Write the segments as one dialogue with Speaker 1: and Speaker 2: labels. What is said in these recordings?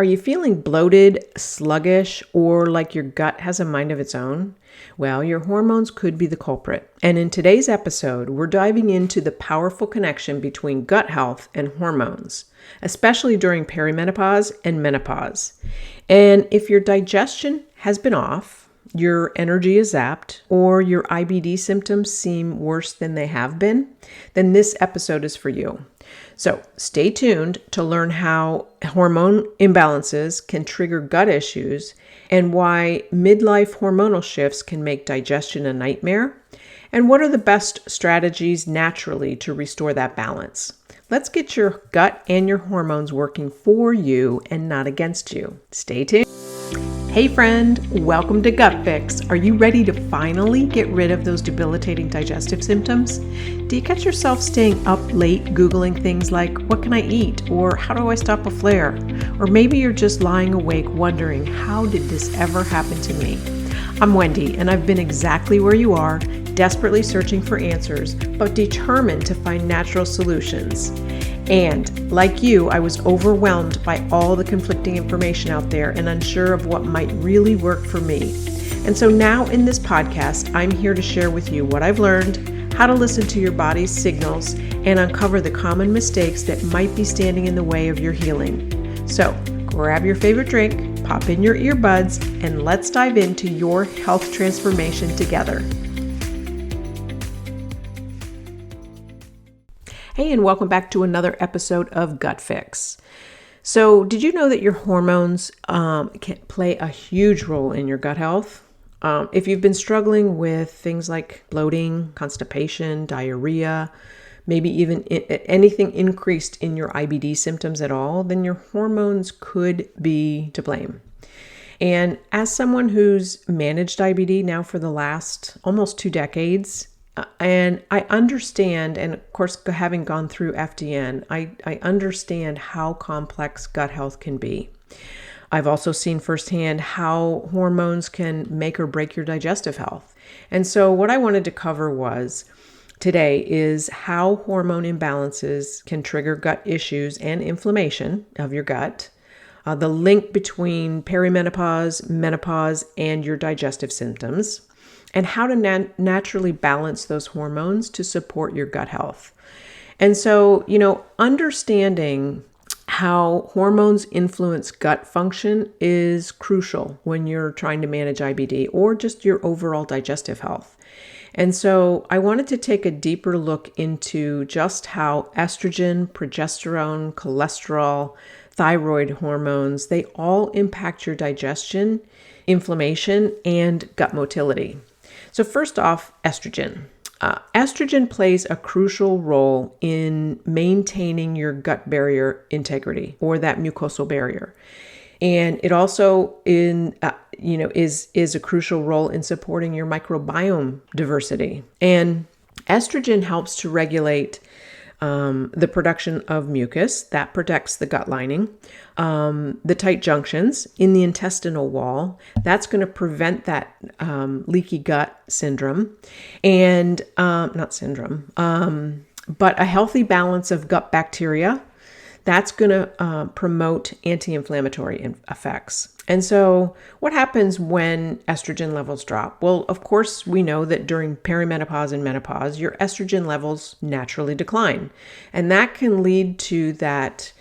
Speaker 1: Are you feeling bloated, sluggish, or like your gut has a mind of its own? Well, your hormones could be the culprit. And in today's episode, we're diving into the powerful connection between gut health and hormones, especially during perimenopause and menopause. And if your digestion has been off, your energy is zapped, or your IBD symptoms seem worse than they have been, then this episode is for you. So stay tuned to learn how hormone imbalances can trigger gut issues and why midlife hormonal shifts can make digestion a nightmare, and what are the best strategies naturally to restore that balance. Let's get your gut and your hormones working for you and not against you. Stay tuned. Hey friend, welcome to Gut Fix. Are you ready to finally get rid of those debilitating digestive symptoms? Do you catch yourself staying up late Googling things like, what can I eat? Or how do I stop a flare? Or maybe you're just lying awake wondering, how did this ever happen to me? I'm Wendy, and I've been exactly where you are, desperately searching for answers, but determined to find natural solutions. And like you, I was overwhelmed by all the conflicting information out there and unsure of what might really work for me. And so now in this podcast, I'm here to share with you what I've learned, how to listen to your body's signals, and uncover the common mistakes that might be standing in the way of your healing. So grab your favorite drink, pop in your earbuds, and let's dive into your health transformation together. Hey, and welcome back to another episode of Gut Fix. So, did you know that your hormones can play a huge role in your gut health? If you've been struggling with things like bloating, constipation, diarrhea, maybe even anything increased in your IBD symptoms at all, then your hormones could be to blame. And as someone who's managed IBD now for the last almost 2 decades, and I understand, and of course, having gone through FDN, I understand how complex gut health can be. I've also seen firsthand how hormones can make or break your digestive health. And so what I wanted to cover today is how hormone imbalances can trigger gut issues and inflammation of your gut, the link between perimenopause, menopause, and your digestive symptoms, and how to naturally balance those hormones to support your gut health. And so, understanding how hormones influence gut function is crucial when you're trying to manage IBD or just your overall digestive health. And so I wanted to take a deeper look into just how estrogen, progesterone, cholesterol, thyroid hormones, they all impact your digestion, inflammation, and gut motility. So first off, estrogen. Estrogen plays a crucial role in maintaining your gut barrier integrity, or that mucosal barrier. And it also is a crucial role in supporting your microbiome diversity. And estrogen helps to regulate the production of mucus that protects the gut lining, the tight junctions in the intestinal wall. That's going to prevent that leaky gut syndrome, and but a healthy balance of gut bacteria. That's going to promote anti-inflammatory effects. And so what happens when estrogen levels drop? Well, of course, we know that during perimenopause and menopause, your estrogen levels naturally decline. And that can lead to that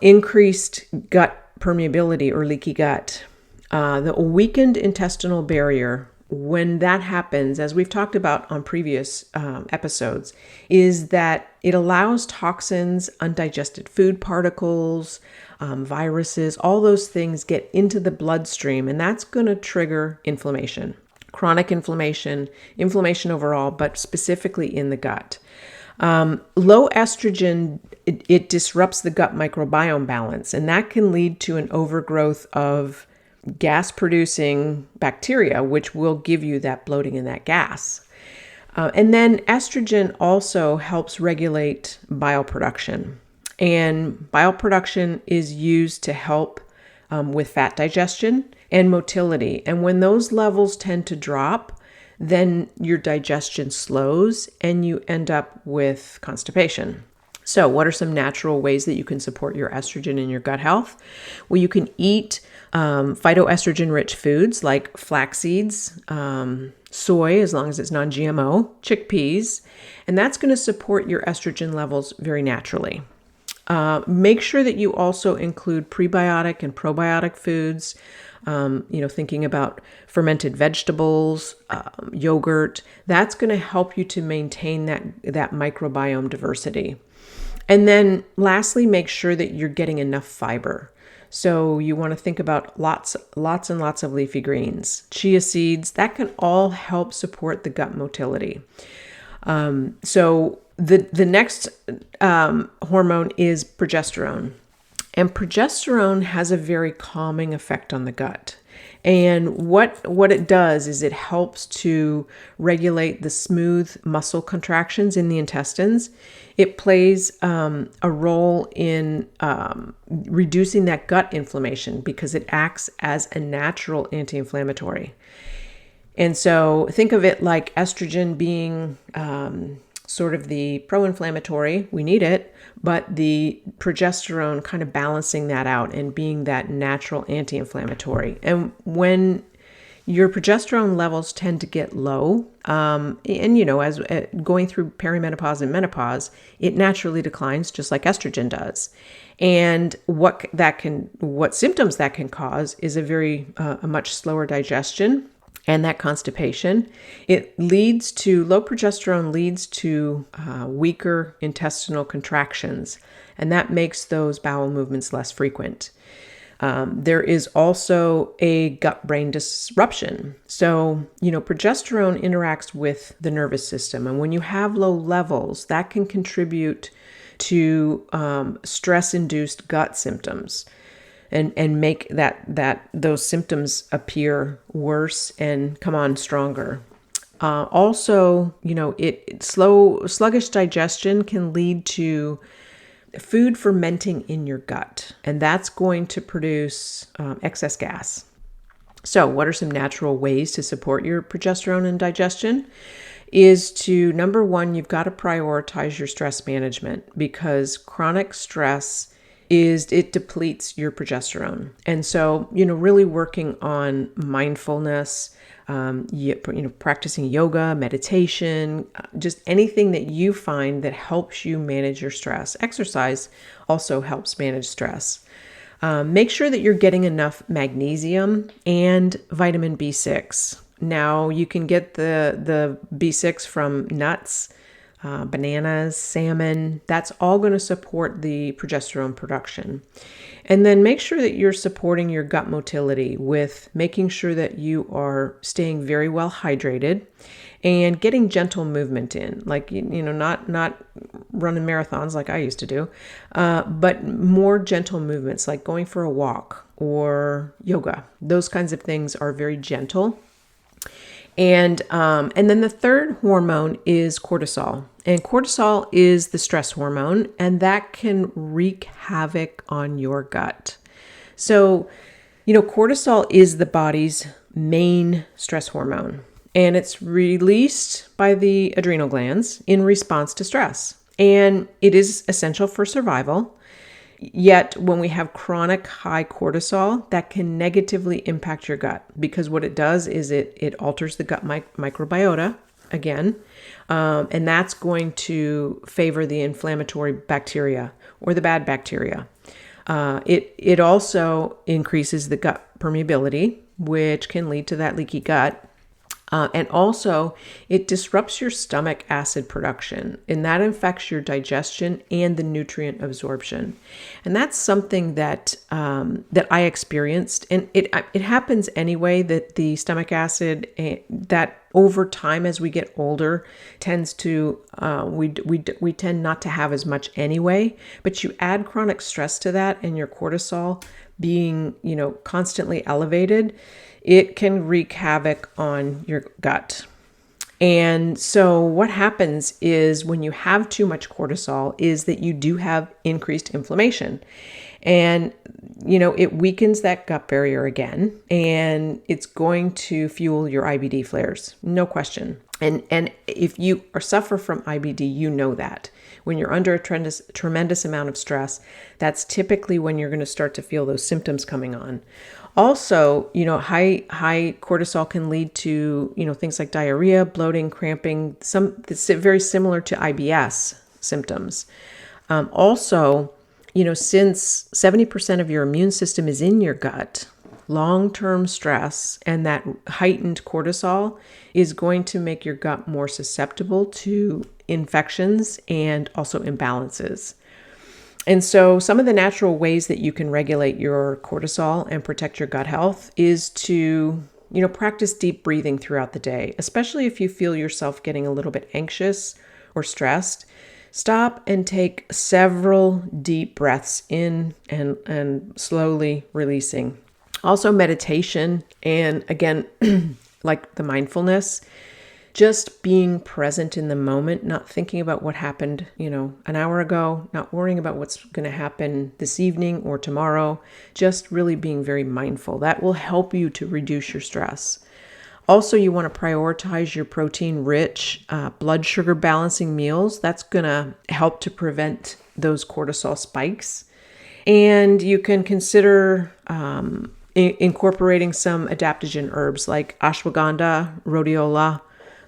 Speaker 1: increased gut permeability or leaky gut. The weakened intestinal barrier, when that happens, as we've talked about on previous episodes, is that it allows toxins, undigested food particles, viruses, all those things get into the bloodstream, and that's going to trigger inflammation, chronic inflammation, inflammation overall, but specifically in the gut. Low estrogen, it disrupts the gut microbiome balance, and that can lead to an overgrowth of gas-producing bacteria, which will give you that bloating and that gas. And then estrogen also helps regulate bile production. And bile production is used to help with fat digestion and motility. And when those levels tend to drop, then your digestion slows and you end up with constipation. So what are some natural ways that you can support your estrogen and your gut health? Well, you can eat phytoestrogen-rich foods like flax seeds, soy, as long as it's non-GMO, chickpeas, and that's going to support your estrogen levels very naturally. Make sure that you also include prebiotic and probiotic foods, thinking about fermented vegetables, yogurt. That's going to help you to maintain that microbiome diversity. And then lastly, make sure that you're getting enough fiber. So you want to think about lots and lots of leafy greens, chia seeds, that can all help support the gut motility. So the next hormone is progesterone. And progesterone has a very calming effect on the gut. And what it does is it helps to regulate the smooth muscle contractions in the intestines. It plays a role in reducing that gut inflammation because it acts as a natural anti-inflammatory. And so think of it like estrogen being sort of the pro-inflammatory, we need it, but the progesterone kind of balancing that out and being that natural anti-inflammatory. And when your progesterone levels tend to get low, as going through perimenopause and menopause, it naturally declines just like estrogen does. And what symptoms that can cause is a much slower digestion and that constipation. Low progesterone leads to weaker intestinal contractions, and that makes those bowel movements less frequent. There is also a gut-brain disruption. So, progesterone interacts with the nervous system, and when you have low levels, that can contribute to stress-induced gut symptoms. And make those symptoms appear worse and come on stronger. Also, sluggish digestion can lead to food fermenting in your gut, and that's going to produce excess gas. So, what are some natural ways to support your progesterone and digestion? Is to, number one, you've got to prioritize your stress management because chronic stress it depletes your progesterone. And so, really working on mindfulness, practicing yoga, meditation, just anything that you find that helps you manage your stress. Exercise also helps manage stress. Make sure that you're getting enough magnesium and vitamin B6. Now, you can get the B6 from nuts, bananas, salmon. That's all going to support the progesterone production. And then make sure that you're supporting your gut motility with making sure that you are staying very well hydrated and getting gentle movement in, like, not running marathons like I used to do, but more gentle movements like going for a walk or yoga. Those kinds of things are very gentle. And then the third hormone is cortisol. And cortisol is the stress hormone, and that can wreak havoc on your gut. So, cortisol is the body's main stress hormone, and it's released by the adrenal glands in response to stress. And it is essential for survival. Yet when we have chronic high cortisol, that can negatively impact your gut because what it does is it alters the gut microbiota again, and that's going to favor the inflammatory bacteria or the bad bacteria. It also increases the gut permeability, which can lead to that leaky gut. And also, it disrupts your stomach acid production, and that affects your digestion and the nutrient absorption. And that's something that I experienced, and it happens anyway. That the stomach acid that over time as we get older tends to we tend not to have as much anyway. But you add chronic stress to that, and your cortisol being constantly elevated, it can wreak havoc on your gut. And so what happens is when you have too much cortisol is that you do have increased inflammation. And, it weakens that gut barrier again, and it's going to fuel your IBD flares, no question. And if you suffer from IBD, you know that. When you're under a tremendous amount of stress, that's typically when you're going to start to feel those symptoms coming on. Also, high cortisol can lead to, things like diarrhea, bloating, cramping, it's very similar to IBS symptoms. Also, since 70% of your immune system is in your gut, long-term stress and that heightened cortisol is going to make your gut more susceptible to infections and also imbalances. And so some of the natural ways that you can regulate your cortisol and protect your gut health is to, practice deep breathing throughout the day, especially if you feel yourself getting a little bit anxious or stressed. Stop and take several deep breaths in and slowly releasing. Also meditation, and again, like the mindfulness, just being present in the moment, not thinking about what happened, an hour ago, not worrying about what's going to happen this evening or tomorrow, just really being very mindful. That will help you to reduce your stress. Also, you want to prioritize your protein-rich, blood sugar balancing meals. That's going to help to prevent those cortisol spikes. And you can consider incorporating some adaptogen herbs like ashwagandha, rhodiola.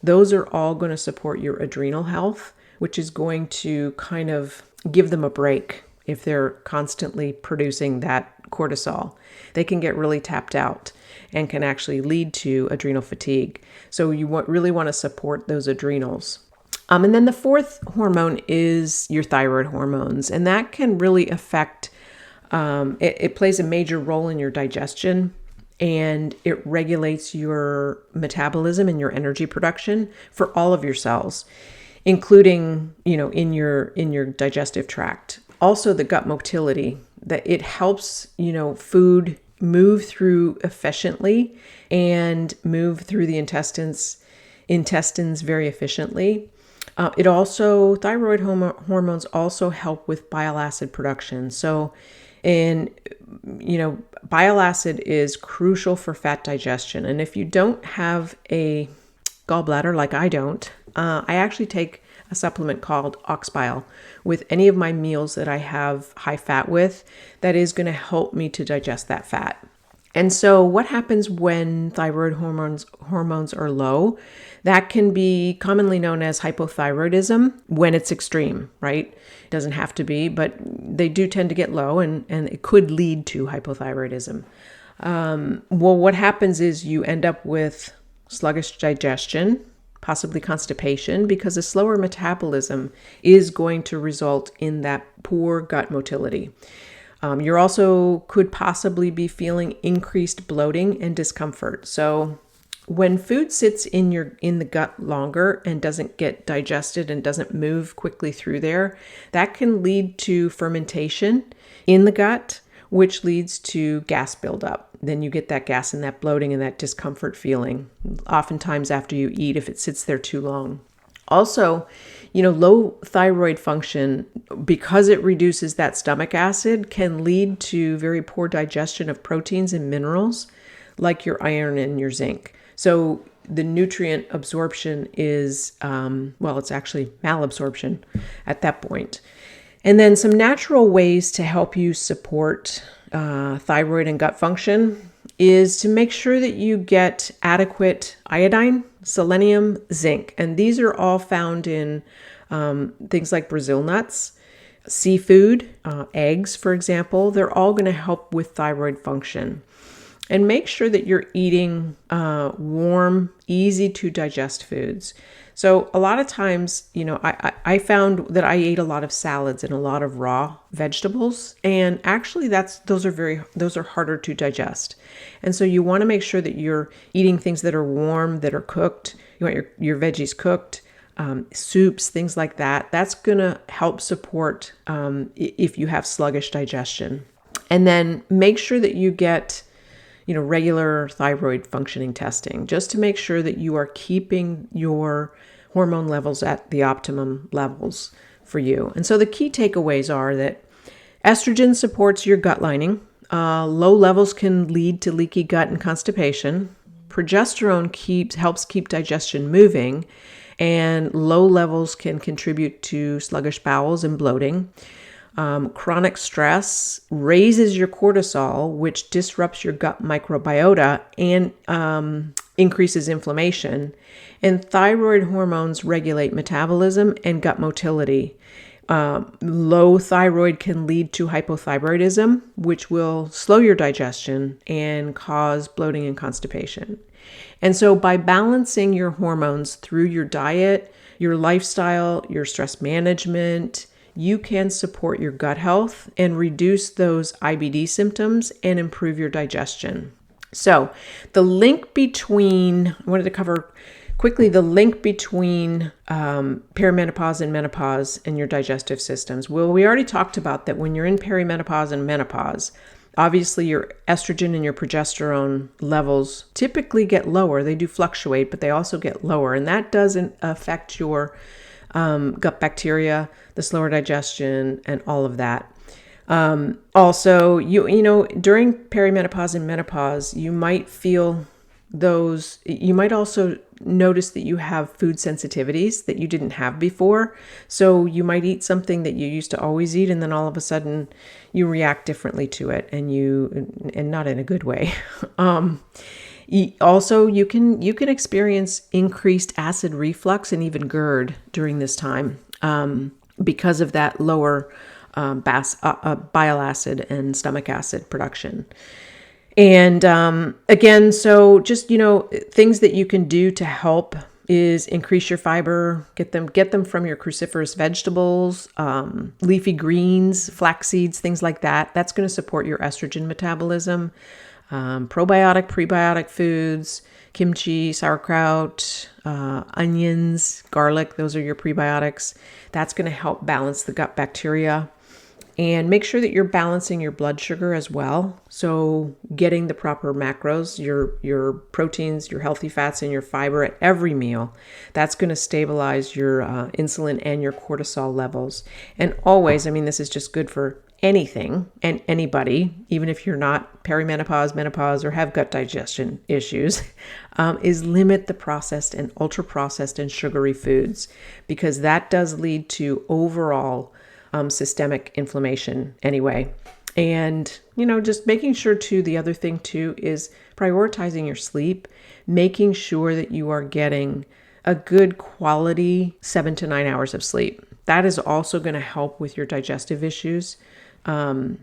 Speaker 1: Those are all going to support your adrenal health, which is going to kind of give them a break if they're constantly producing that cortisol. They can get really tapped out and can actually lead to adrenal fatigue. So you really want to support those adrenals. And then the fourth hormone is your thyroid hormones, and that can really affect it plays a major role in your digestion, and it regulates your metabolism and your energy production for all of your cells, including, in your digestive tract. Also the gut motility, that it helps, food move through efficiently and move through the intestines very efficiently. Thyroid hormones also help with bile acid production. So, bile acid is crucial for fat digestion. And if you don't have a gallbladder like I don't, I actually take a supplement called ox bile with any of my meals that I have high fat with. That is going to help me to digest that fat. And so what happens when thyroid hormones are low? That can be commonly known as hypothyroidism when it's extreme, right? It doesn't have to be, but they do tend to get low, and it could lead to hypothyroidism. What happens is you end up with sluggish digestion, possibly constipation, because a slower metabolism is going to result in that poor gut motility. You're also could possibly be feeling increased bloating and discomfort. So when food sits in the gut longer and doesn't get digested and doesn't move quickly through there, that can lead to fermentation in the gut, which leads to gas buildup. Then you get that gas and that bloating and that discomfort feeling, oftentimes after you eat if it sits there too long. Also, low thyroid function, because it reduces that stomach acid, can lead to very poor digestion of proteins and minerals like your iron and your zinc. So the nutrient absorption is, it's actually malabsorption at that point. And then some natural ways to help you support thyroid and gut function is to make sure that you get adequate iodine, selenium, zinc. And these are all found in things like Brazil nuts, seafood, eggs, for example. They're all going to help with thyroid function. And make sure that you're eating warm, easy to digest foods. So a lot of times, I found that I ate a lot of salads and a lot of raw vegetables, and actually those are harder to digest. And so you want to make sure that you're eating things that are warm, that are cooked. You want your veggies cooked, soups, things like that. That's going to help support if you have sluggish digestion. And then make sure that you get regular thyroid functioning testing, just to make sure that you are keeping your hormone levels at the optimum levels for you. And so the key takeaways are that estrogen supports your gut lining. Low levels can lead to leaky gut and constipation. Progesterone helps keep digestion moving, and low levels can contribute to sluggish bowels and bloating. Chronic stress raises your cortisol, which disrupts your gut microbiota and increases inflammation. And thyroid hormones regulate metabolism and gut motility. Low thyroid can lead to hypothyroidism, which will slow your digestion and cause bloating and constipation. And so by balancing your hormones through your diet, your lifestyle, your stress management, you can support your gut health and reduce those IBD symptoms and improve your digestion. So I wanted to cover quickly the link between perimenopause and menopause and your digestive systems. Well, we already talked about that when you're in perimenopause and menopause, obviously your estrogen and your progesterone levels typically get lower. They do fluctuate, but they also get lower. And that doesn't affect your gut bacteria, the slower digestion, and all of that. Also, during perimenopause and menopause, you might also notice that you have food sensitivities that you didn't have before. So you might eat something that you used to always eat, and then all of a sudden you react differently to it, and not in a good way. Also, you can experience increased acid reflux and even GERD during this time because of that lower bile acid and stomach acid production. And again, so just things that you can do to help is increase your fiber, get them from your cruciferous vegetables, leafy greens, flax seeds, things like that. That's going to support your estrogen metabolism. Probiotic, prebiotic foods, kimchi, sauerkraut, onions, garlic, those are your prebiotics. That's going to help balance the gut bacteria. And make sure that you're balancing your blood sugar as well. So getting the proper macros, your proteins, your healthy fats, and your fiber at every meal, that's going to stabilize your insulin and your cortisol levels. And always, this is just good for anything and anybody, even if you're not perimenopause, menopause, or have gut digestion issues, is limit the processed and ultra processed and sugary foods, because that does lead to overall systemic inflammation anyway. And, just making sure too, the other thing too is prioritizing your sleep, making sure that you are getting a good quality 7 to 9 hours of sleep. That is also going to help with your digestive issues. I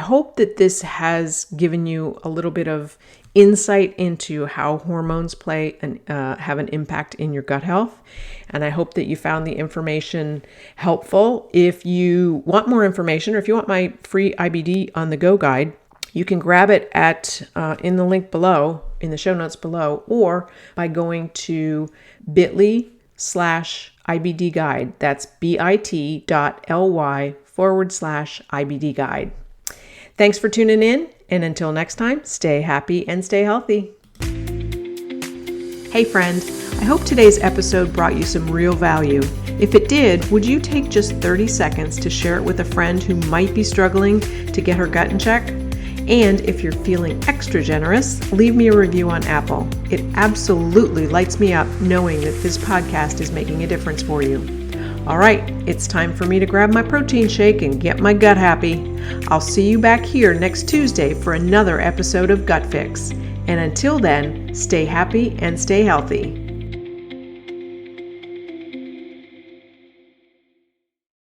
Speaker 1: hope that this has given you a little bit of insight into how hormones play and have an impact in your gut health. And I hope that you found the information helpful. If you want more information, or if you want my free IBD on the go guide, you can grab it at in the link below, in the show notes below, or by going to bit.ly/IBD guide. That's bit.ly/IBD guide. Thanks for tuning in. And until next time, stay happy and stay healthy. Hey friend, I hope today's episode brought you some real value. If it did, would you take just 30 seconds to share it with a friend who might be struggling to get her gut in check? And if you're feeling extra generous, leave me a review on Apple. It absolutely lights me up knowing that this podcast is making a difference for you. All right, it's time for me to grab my protein shake and get my gut happy. I'll see you back here next Tuesday for another episode of Gut Fix. And until then, stay happy and stay healthy.